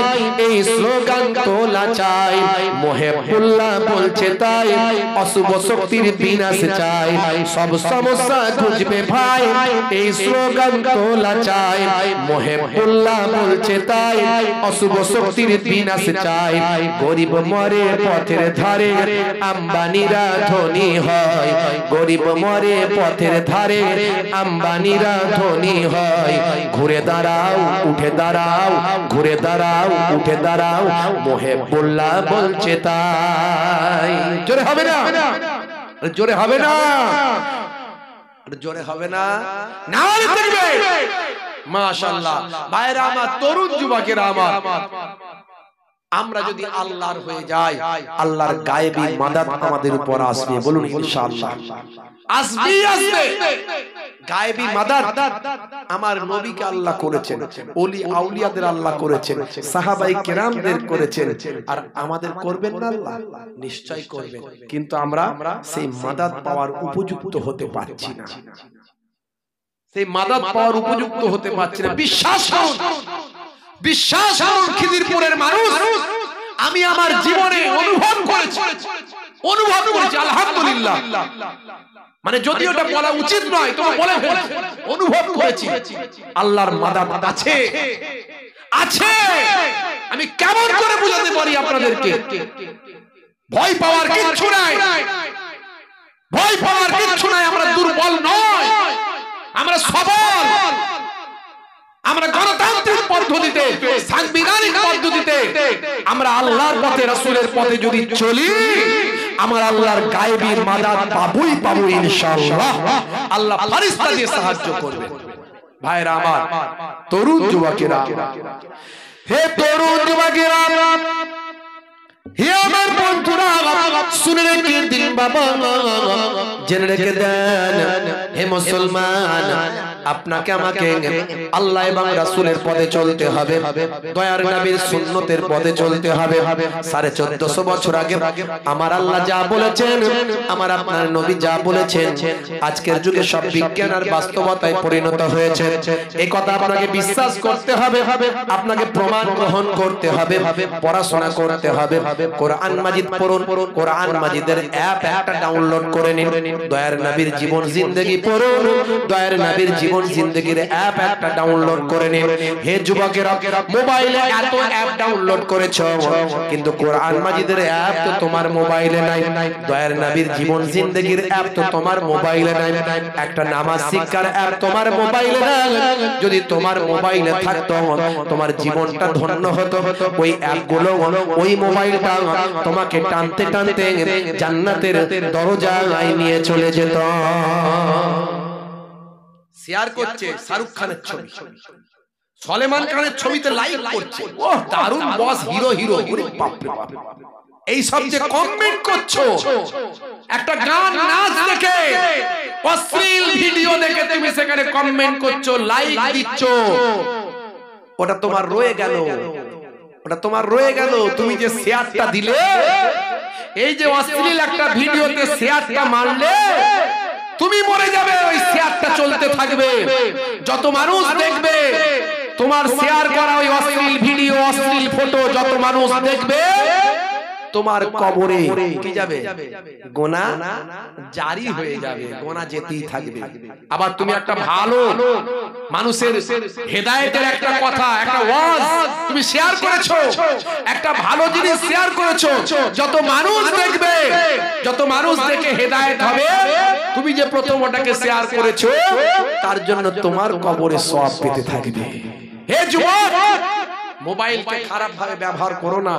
এই স্লোগান তোলা চাই মহেবুল্লাহ বলছে তাই অশুভ শক্তির বিনাশ চাই সব সমস্যা খুঁজবে ভাই এই স্লোগান তোলা চাই মহেবুল্লাহ বলছে তাই অশুভ শক্তির বিনাশ চাই গরিব মরে পথের ধারে আম্বানিরা ধনী হয় গরিব মরে পথের ধারে আম্বানিরা ধনী হয় ঘুরে দাঁড়াও উঠে দাঁড়াও ঘুরে দাঁড়াও উঠে দাঁড়াও মহেবুল্লাহ বলছে তাই জোরে হবে না জোরে হবে না জোরে হবে না নারে তাকবীর মাশাআল্লাহ ভাইরা আমার তরুণ যুবকেরা আমার আমরা যদি আল্লাহর হয়ে যাই আল্লাহর গায়েবী মাদাত আমাদের উপর আসবে বলুন ইনশাআল্লাহ আসবে গায়েবী মাদাত আমার নবীকে আল্লাহ করেছেন ওলি আউলিয়াদের আল্লাহ করেছেন সাহাবায়ে কেরামদের করেছেন আর আমাদের করবেন না আল্লাহ নিশ্চয় করবেন কিন্তু আমরা সেই মাদাত পাওয়ার উপযুক্ত হতে পারছি না সেই মাদাত পাওয়ার উপযুক্ত হতে পারছি না বিশ্বাস করুন খিদিরপুরের মানুষ আমি আমার জীবনে অনুভব করেছি আলহামদুলিল্লাহ মানে যদি ওটা বলা উচিত নয় তবে বলে ফেলেছি অনুভব করেছি আল্লাহর মাদাত আছে আমি কেমন করে বুঝাতে পারি আপনাদেরকে? ভয় পাওয়ার কিচ্ছু নাই, ভয় পাওয়ার কিচ্ছু নাই। আমরা দুর্বল নয়, আমরা সবল। আমরা গণতান্ত্রিক পদ্ধতিতে, সাংবিধানিক পদ্ধতিতে আমরা আল্লাহর পথে, রাসূলের পথে যদি চলি, আমার আল্লাহর গায়েবী মাদাদ পাবই পাবো ইনশাআল্লাহ। আল্লাহ ফেরেশতা দিয়ে সাহায্য করবে। ভাইরা আমার, তরুণ যুবকেরা, হে তরুণ যুবকেরা, হে আমার বন্ধুরা, শুনে রেখে দিন বাবা, জেনে রেখে দেন, হে মুসলমান, আপনাকে আমাকে আল্লাহ এবং রাসূলের পথে চলতে হবে, দয়ার নবীর সুন্নতের পথে চলতে হবে। 1450 বছর আগে আমার আল্লাহ যা বলেছেন, আমার আপনার নবী যা বলেছেন, আজকের যুগে সব বিজ্ঞান আর বাস্তবতায় পরিণত হয়েছে। এই কথা আপনাকে বিশ্বাস করতে হবে, আপনাকে প্রমাণ গ্রহণ করতে হবে, পড়াশোনা করতে হবে। কোরআন মাজিদ পড়ুন, কোরআন মাজিদের অ্যাপ একটা ডাউনলোড করে নিন, দয়ার নবীর জীবন জিন্দেগি পড়ুন, দয়ার নবীর জীবন জিন্দেগির অ্যাপ একটা ডাউনলোড করে নিন। হে যুবকেরা, মোবাইলে এত অ্যাপ ডাউনলোড করেছো, কিন্তু কোরআন মাজিদের অ্যাপ তো তোমার মোবাইলে নাই, দয়ার নবীর জীবন জিন্দেগির অ্যাপ তো তোমার মোবাইলে নাই, একটা নামাজ শিক্ষার অ্যাপ তোমার মোবাইলে নাই। যদি তোমার মোবাইলে থাকতো, তোমার জীবনটা ধন্য হতো। ওই অ্যাপগুলো, ওই মোবাইলটা তোমাকে টানতে টানতে জান্নাতের দরজায় নিয়ে চলে যেত। শেয়ার করছে শাহরুখ খানের ছবি, সলেমান খানের ছবিতে লাইক করছে, ও দারুণ বস, হিরো হিরো, ওরে বাপ রে বাপ। এই সব যে কমেন্ট করছো, একটা গান নাচ দেখে, অশ্লীল ভিডিও দেখে তুমি সেখানে কমেন্ট করছো, লাইক দিচ্ছ, ওটা তোমার রয়ে গেল, ওটা তোমার রয়ে গেল। তুমি যে শেয়ারটা দিলে, এই যে অশ্লীল একটা ভিডিওতে শেয়ারটা মারলে, তুমি মরে যাবে, ওই শেয়ারটা চলতে থাকবে। যত মানুষ দেখবে তোমার শেয়ার করা ওই অশ্লীল ভিডিও, অশ্লীল ফটো, যত মানুষ দেখবে, তোমার কবরে কি যাবে? গোনা জারি হয়ে যাবে, গোনা যেতেই থাকবে। আবার তুমি একটা ভালো মানুষের হেদায়েতের একটা কথা, একটা ওয়াজ তুমি শেয়ার করেছো, একটা ভালো জিনিস শেয়ার করেছো, যত মানুষ দেখবে, যত মানুষ দেখে হেদায়েত হবে, তুমি যে প্রথম ওটাকে শেয়ার করেছো, তার জন্য তোমার কবরে সওয়াব পেতে থাকবে। হে যুবক, মোবাইলকে খারাপ ভাবে ব্যবহার করো না।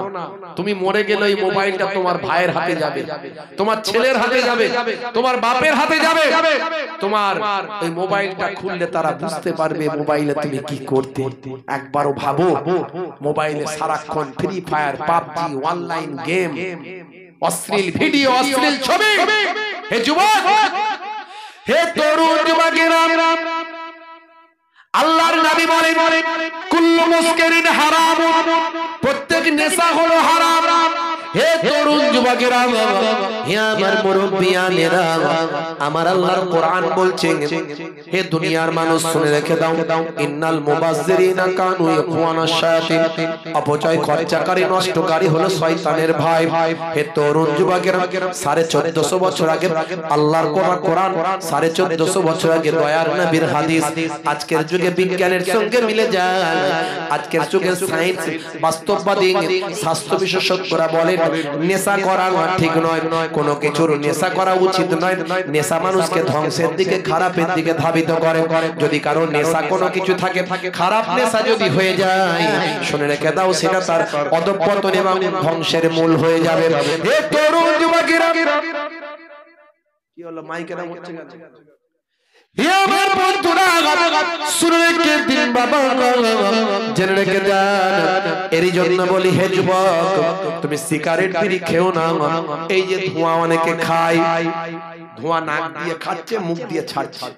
তুমি মরে গেলে এই মোবাইলটা তোমার ভাইয়ের হাতে যাবে, তোমার ছেলের হাতে যাবে, তোমার বাপের হাতে যাবে। তোমার এই মোবাইলটা খুললে তারা বুঝতে পারবে মোবাইলে তুমি কি করতে। একবারও ভাবো, মোবাইলে সারাক্ষণ free fire, PUBG, online game, অশ্লীল ভিডিও, অশ্লীল ছবি। হে যুবক, হে তরুণ যুবকেরা, আল্লাহর নবী বলেন, কুল্লু মুসকিরিন হারাম, প্রত্যেক নেশা হলো হারাম। হে তরুণ যুবকেরা, হে আমার মুরব্বিয়ানেরা, আমার আল্লাহর কোরআন বলছে, হে দুনিয়ার মানুষ শুনে রেখে দাও, ইন্নাল মুবাজ্জিরিনা কানু ইখওয়ানাশ শায়াতিন, অপচয় খরচাকারী, নষ্টকারী হলো শয়তানের ভাই। হে তরুণ যুবকেরা, 1450 বছর আগে আল্লাহর কোরআন, 1450 বছর আগে দয়ার নবীর হাদিস আজকের যুগে বিজ্ঞানের সঙ্গে মিলে যায়। আজকের যুগে সায়েন্স, বাস্তববাদী, স্বাস্থ্য বিশেষজ্ঞরা বলেন নেশা করা ঠিক নয়, কোনো কিছুর নেশা করা উচিত নয়। নেশা মানুষকে ধ্বংসের দিকে, খারাপের দিকে ধাবিত করে। যদি কারো নেশা কোনো কিছু থাকে, খারাপ নেশা যদি হয়ে যায়, শুনে রেখে দাও, সেটা তার অধঃপতন এবং ধ্বংসের মূল হয়ে যাবে। হে তরুণ যুবকেরা, কি হলো মাইকের হচ্ছে না? হে আমার বন্ধুরা, শুনে রেখে দিন বাবা, জেনে রেখে দেন। এরই জন্য বলি, হে যুবক, তুমি সিগারেট বিড়ি খেও না। এই যে ধোঁয়া অনেকে খায়, ধোঁয়া নাক দিয়ে খাচ্ছে, মুখ দিয়ে ছাড়ছে।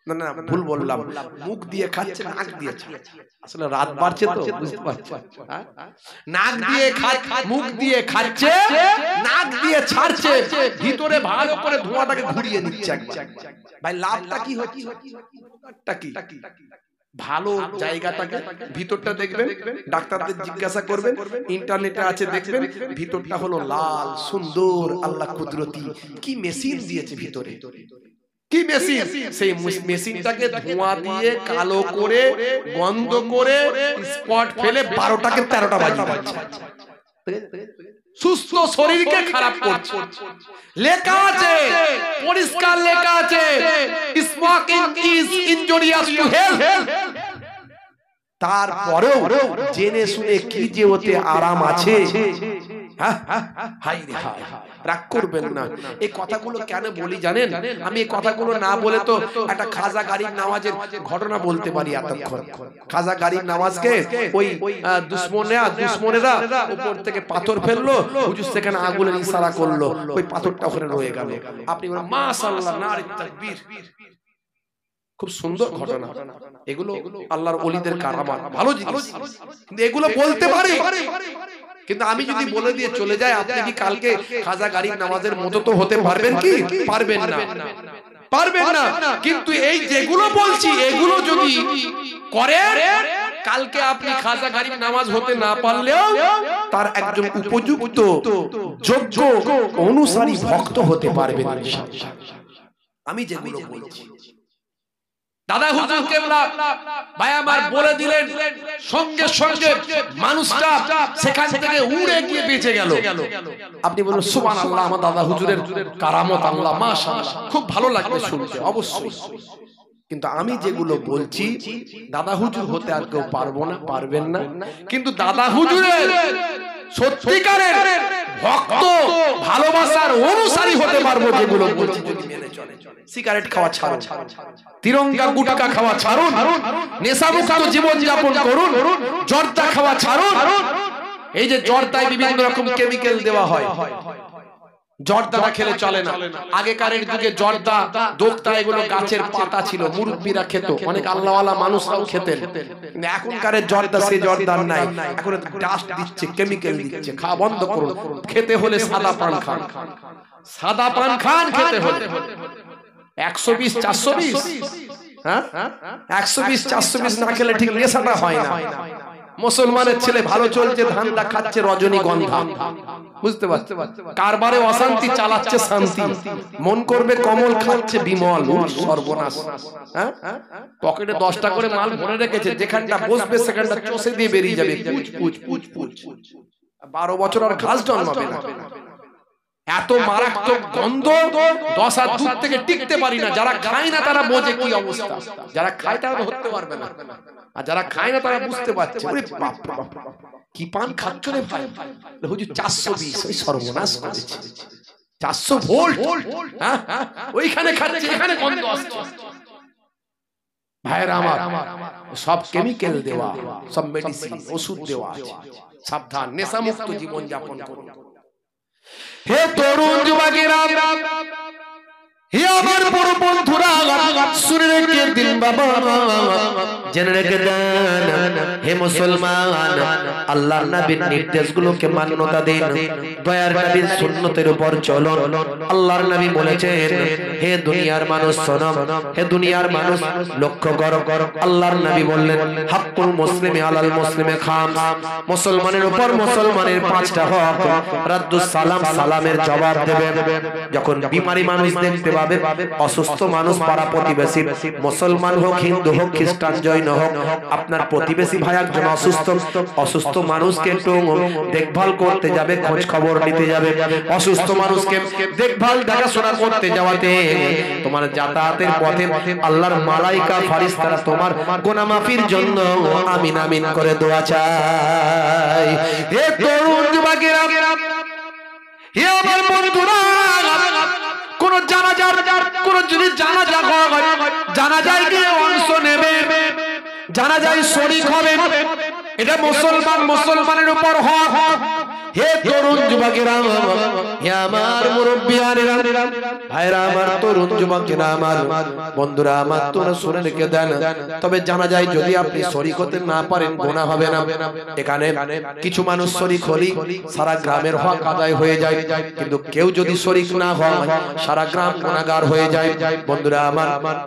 না না, ভুল বললাম, মুখ দিয়ে খাচ্ছে, নাক দিয়ে ছাড়ছে। আসলে রাত বাড়ছে তো, বুঝতে পারছো? নাক দিয়ে খাচ্ছে, মুখ দিয়ে খাচ্ছে, নাক দিয়ে ছাড়ছে, ভিতরে ভালো করে ধোঁয়াটাকে ঘুরিয়ে নিচ্ছে একবার। ভাই লাভটা কি হচ্ছে? ভালো জায়গাটাকে, ভিতরটা দেখবেন, ডাক্তারদের জিজ্ঞাসা করবেন, ইন্টারনেটে আছে দেখবেন, ভিতরটা হলো লাল সুন্দর, আল্লাহ কুদরতি কি মেশিন দিয়েছে ভিতরে, কি মেশিন? সেই মেশিনটাকে ধোঁয়া দিয়ে কালো করে গন্ধ করে স্পট ফেলে 12টাকে 13টা বাজিয়ে দিচ্ছে। সুস্থ শরীরকে খারাপ করছে। লেখা আছে, পরিষ্কার লেখা আছে, smoking is injurious to health. তারপরেও জেনে শুনে কি যে ওতে আরাম আছে। রাগ করবেন না। এই কথাগুলো কেন বলি জানেন? আমি এই কথাগুলো না বলে তো একটা খাজা গারিব নামাজের ঘটনা বলতে পারি এতক্ষণ। খাজা গারিব নামাজকে ওই দুশ্মনেরা উপর থেকে পাথর ফেললো, হুজুর সেখানে আগুনের ইশারা করলো, ওই পাথরটা ওখানে রয়ে গেল। আপনি বলেন মাশাআল্লাহ, নারে তাকবীর। খুব সুন্দর ঘটনা। এগুলো আল্লাহর ওলিদের কারামাত, ভালো জিনিস, কিন্তু এগুলো বলতে পারে। কিন্তু আমি যদি বলে দিয়ে চলে যাই, আপনি কি কালকে খাজা গারিব নামাজের মতো তো হতে পারবেন কি? পারবেন না, পারবেন না। কিন্তু এই যেগুলো বলছি এগুলো যদি করে, কালকে আপনি খাজা গারিব নামাজ হতে না পারলেও তার একজন উপযুক্ত যোগ্য অনুসারী ভক্ত হতে পারবেন ইনশাআল্লাহ। আমি যেগুলো বলছি দাদা হুজুর কেবলা ভাই আমার বলে দিলেন, সঙ্গে সঙ্গে মানুষটা সেখান থেকে উড়ে গিয়ে বেঁচে গেল। আপনি বলুন সুবহানাল্লাহ, আমার দাদা হুজুরের কারামত, আল্লাহ মাশাআল্লাহ, খুব ভালো লাগবে শুনতে অবশ্যই। কিন্তু আমি যেগুলো বলছি, দাদা হুজুর হতে আর কেউ পারবো না, পারবেন না। কিন্তু দাদা হুজুরের সত্যিকারের ভক্ত, ভালোবাসার অনুসারী হতে পারবো যেগুলো বলছি যদি মেনে চলে। সিগারেট খাওয়া ছাড়ুন, তিরঙ্গা গুটকা খাওয়া ছাড়ুন, নেশামুক্ত জীবন যাপন করুন, জর্দা খাওয়া ছাড়ুন। এই যে জর্দায় বিভিন্ন রকম কেমিক্যাল দেওয়া হয়, জর্দাটা খেলে চলে না। আগেকারের যুগে জর্দা, দোক্তা এগুলো গাছের পাতা ছিল, মুরব্বীরা খেত, অনেক আল্লাহওয়ালা মানুষরাও খেতেন। কিন্তু এখনকার জর্দা সেই জর্দার নাই, এখন ডাস্ট দিচ্ছে, কেমিক্যাল দিচ্ছে। খাওয়া বন্ধ করুন। খেতে হলে সাদা পান খান, সাদা পান খান। খেতে হলে 120 420, হ্যাঁ 120 420 না খেলে ঠিক নেশাটা হয় না। মুসলমানের ছেলে ভালো চলছে, ধান্দা খাচ্ছে রজনীগন্ধা, বুঝতে পারছেন? কারবারে অশান্তি, চালাচ্ছে শান্তি। মন করবে কমল, খাচ্ছে বিমল, সর্বনাশ। হ্যাঁ, পকেটে 10টা করে মাল ভরে রেখেছে, যেখানটা বসবে সেখানটা চষে দিয়ে বেরিয়ে যাবে। পুচ পুচ পুচ পুচ। 12 বছর আর ঘাস জন্মাবে না। এত মারাত্মক গন্ধ, 10 হাত দূর থেকে টিকতে পারি না। যারা খায় না তারা বোঝে কি অবস্থা, যারা খায় তারা ধরতে পারবে না, আর যারা খায় না তারা বুঝতে পারছে। ওরে বাপ রে বাপ, কি পান খাচ্ছ রে ভাই? হুজুর 420, ওই সর্বনাশ করেছে। 400 ভোল্ট, হ্যাঁ ওইখানে খাচ্ছে, এখানে গন্ধ আসছে। ভাইরা আমার, সব কেমিক্যাল দেওয়া, সব মেডিসিন, ওষুধ দেওয়া আছে। সাবধান, নেশামুক্ত জীবন যাপন করুন। হে তরুণ যুবকেরা, হে আমার বড় বন্ধুরা, শুনে রেখে দিন বাবা, জেনে রেখে দেন। হে মুসলমান, আল্লাহর নবীর নির্দেশগুলোকে মান্যতা দিন, দয়ার নবীর সুন্নতের উপর চলুন। আল্লাহর নবী বলেছেন, হে দুনিয়ার মানুষ শোনো, হে দুনিয়ার মানুষ লক্ষ্য করো। আল্লাহর নবী বললেন, হাক্কুল মুসলিমি আলাল মুসলিমি খামস, মুসলমানের উপর মুসলমানের 5টা হক। রাদ্দুস সালাম, সালামের জবাব দেবে। যখন বিমারি মানুষ দেখতে পাবে, অসুস্থ মানুষ, পাড়া প্রতিবেশী, মুসলমান হোক, হিন্দু হোক, খ্রিস্টান, জৈন হোক, আপনার প্রতিবেশী ভাই একজন অসুস্থ, অসুস্থ মানুষকে একটু দেখভাল করতে যাবে, খোঁজ খবর নিতে যাবে। অসুস্থ মানুষকে দেখভাল দেখাশোনা করতে যাওয়াতে তোমার যাতায়াতের পথে আল্লাহর মালাইকা ফারিস্তারা তোমার গুনাহ মাফির জন্য আমিন আমিন করে দোয়া চায়। হে তরুণ যুবকেরা, হে আমার বন্ধুরা, কোন যদি জানাজা হয়, জানাজায় গিয়ে অংশ নেবে, জানাজায় শরীক হবে, এটা মুসলমানের উপর হক। হে তরুণ যুবকেরা, হে আমার মুরব্বিয়ানেরা, ভাইরা আমার, তরুণ যুবকেরা আমার, বন্ধুরা আমার, তোমরা শুনে রেখে দেন। তবে জানাজায় যদি আপনি শরীক হতে না পারেন, গুনাহ হবে না। এখানে কিছু মানুষ শরীক হলি সারা গ্রামের হক আদায় হয়ে যায়, কিন্তু কেউ যদি শরীক না হয়, সারা গ্রাম গুনাহগার হয়ে যায়।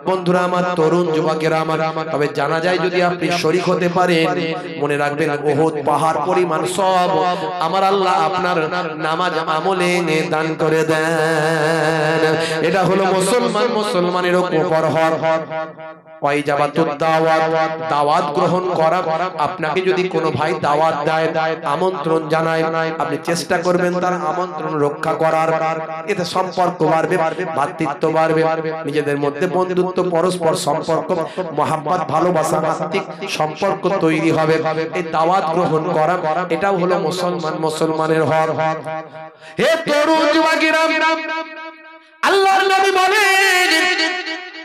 বন্ধুরা আমার, তরুণ যুবকেরা আমার, তবে জানাজায় যদি আপনি শরীক হতে পারেন, মনে রাখবেন উহুদ পাহাড় পরিমাণ সব আমার আল্লাহ আপনার নামাজ আমলে দান করে দেন। এটা হলো মুসলমানের উপর হক। ওই জাবাতুদ দাওয়াত, দাওয়াত গ্রহণ করা। আপনাকে যদি কোনো ভাই দাওয়াত দেয়, আমন্ত্রণ জানায়, আপনি চেষ্টা করবেন তার আমন্ত্রণ রক্ষা করার। এতে সম্পর্ক বাড়বে, ভ্রাতৃত্ব বাড়বে, নিজেদের মধ্যে বন্ধুত্ব, পরস্পর সম্পর্ক, মহাব্বত, ভালোবাসা, আত্মিক সম্পর্ক তৈরি হবে। এই দাওয়াত গ্রহণ করা, এটাও হলো মুসলমানের হক। হে তরুণ যুবকেরা, আল্লাহর নবী বলেন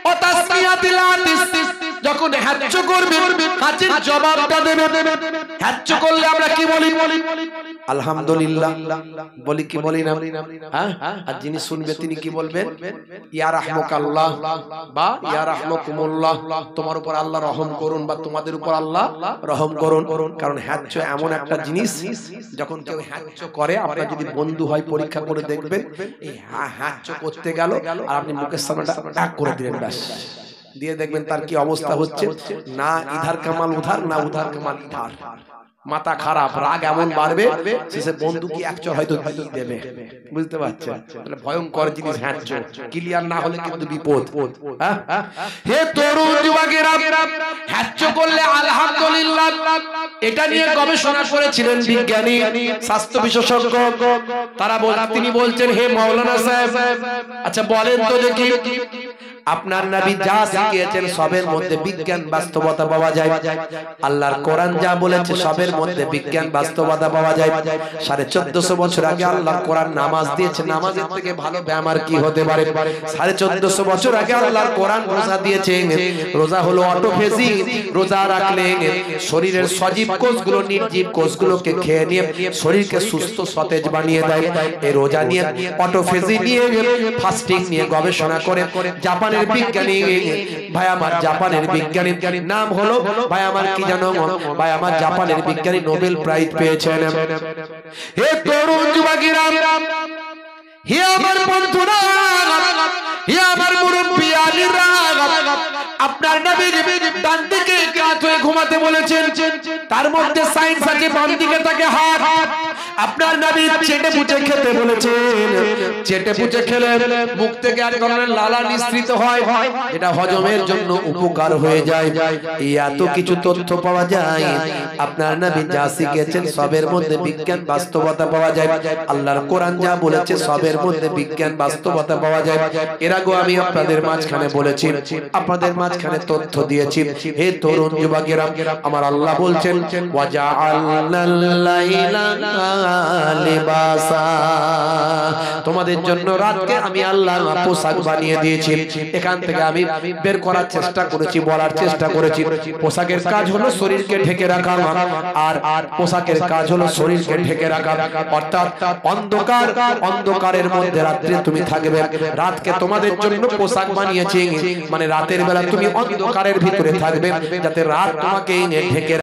ও তাসমিয়াতিল আতিস, যখন হ্যাচ্ছ করবে হাঁচির জবাবটা দেবে। হ্যাচ্ছ করলে আমরা কি বলি? আলহামদুলিল্লাহ বলি কি বলি না? হ্যাঁ, আর যিনি শুনবে তিনি কি বলবেন? ইয়া রাহমাকাল্লাহ বা ইয়া রাহমাকুমুল্লাহ, তোমার উপর আল্লাহ রহম করুন বা তোমাদের উপর আল্লাহ রহম করুন। কারণ হ্যাচ্ছ এমন একটা জিনিস, যখন কেউ হ্যাচ্ছ করে, আপনার যদি বন্ধু হয় পরীক্ষা করে দেখবেন, এই হ্যাচ্ছ করতে গেল আর আপনি মুখের সামনেটা ডাক করে দিলেন, ব্যাস দিয়ে দেখবেন তার কি অবস্থা হচ্ছে। না ইধার কামাল উধার, না উধার কামাল ইধার, মাথা খারাপ, রাগ এমন বাড়বে শেষে বন্ধু কি একচর হয়তো দেবে। বুঝতে পারছেন? তাহলে ভয়ঙ্কর জিনিস হ্যাচ্ছ, ক্লিয়ার না হলে কিন্তু বিপদ। হে তরুণ যুবকেরা, হ্যাচ্ছ করলে আলহামদুলিল্লাহ, এটা নিয়ে গবেষণা করেছিলেন বিজ্ঞানী, স্বাস্থ্য বিশেষজ্ঞ। তিনি বলছেন, হে মাওলানা সাহেব, আচ্ছা বলেন তো দেখি, আপনার নবী যা শিখিয়েছেন সবের মধ্যে বিজ্ঞান বাস্তবতা পাওয়া যায়। আল্লাহর কোরআন যা বলেছে সবের মধ্যে বিজ্ঞান বাস্তবতা পাওয়া যায়। 1450 বছর আগে আল্লাহ কোরআন নামাজ দিয়েছে, নামাজের থেকে ভালো ব্যায়াম আর কি হতে পারে? 1450 বছর আগে আল্লাহর কোরআন রোজা দিয়েছে, রোজা হলো অটোফেজি। রোজা রাখলে শরীরের সজীব কোষগুলো নির্জীব কোষগুলোকে খেয়ে নিয়ে শরীরকে সুস্থ সতেজ বানিয়ে দেয়। এই রোজা নিয়ে, অটোফেজি নিয়ে, ফাস্টিং নিয়ে গবেষণা করে জাপানের বিজ্ঞানী ভাই আমার, জাপানের বিজ্ঞানীর নাম হলো ভাই আমার কি জানো ভাই আমার, জাপানের বিজ্ঞানী নোবেল প্রাইজ পেয়েছেন। হে তরুণ যুবকেরা, হে আমার বন্ধুরা, হে আমার মুরব্বি আলীরা, আপনার নবী ডান দিকে কাত হয়ে ঘুমাতে বলেছেন, তার মধ্যে সায়েন্স আছে, বাম দিকে থাকে হাত। আপনার নবী চেটে পুচে খেতে বলেছেন, চেটে পুচে খেলে মুখ থেকে এক ধরনের লালা নিঃসৃত হয়, এটা হজমের জন্য উপকার হয়ে যায়। এই এত কিছু তথ্য পাওয়া যায়। আপনার নবী যা শিখিয়েছেন সবের মধ্যে বিজ্ঞান বাস্তবতা পাওয়া যায়। আল্লাহর কোরআন যা বলেছে সবের মধ্যে বিজ্ঞান বাস্তবতা পাওয়া যায়। এর আগে আমি আপনাদের মাঝখানে বলেছি, আপনাদের মাঝখানে তথ্য দিয়েছি। হে তরুণ যুবকেরা, আমার আল্লাহ বলছেন, ওয়াজআলনাল লাইলা লিবাসা, তোমাদের জন্য রাতকে আমি আল্লাহ পোশাক বানিয়ে দিয়েছি। এখান থেকে আমি বের করার চেষ্টা করেছি, বলার চেষ্টা করেছি, পোশাকের কাজ হলো শরীরকে ঢেকে রাখা, আর পোশাকের কাজ হলো শরীরকে ঢেকে রাখা। অর্থাৎ অন্ধকারের মধ্যে রাত্রে তুমি থাকবে। রাতকে তোমাদের জন্য পোশাক বানিয়েছি, মানে রাতের বেলা তুমি অন্ধকারের ভিতরে থাকবে, যাতে রাত তোমাকে ঢেকে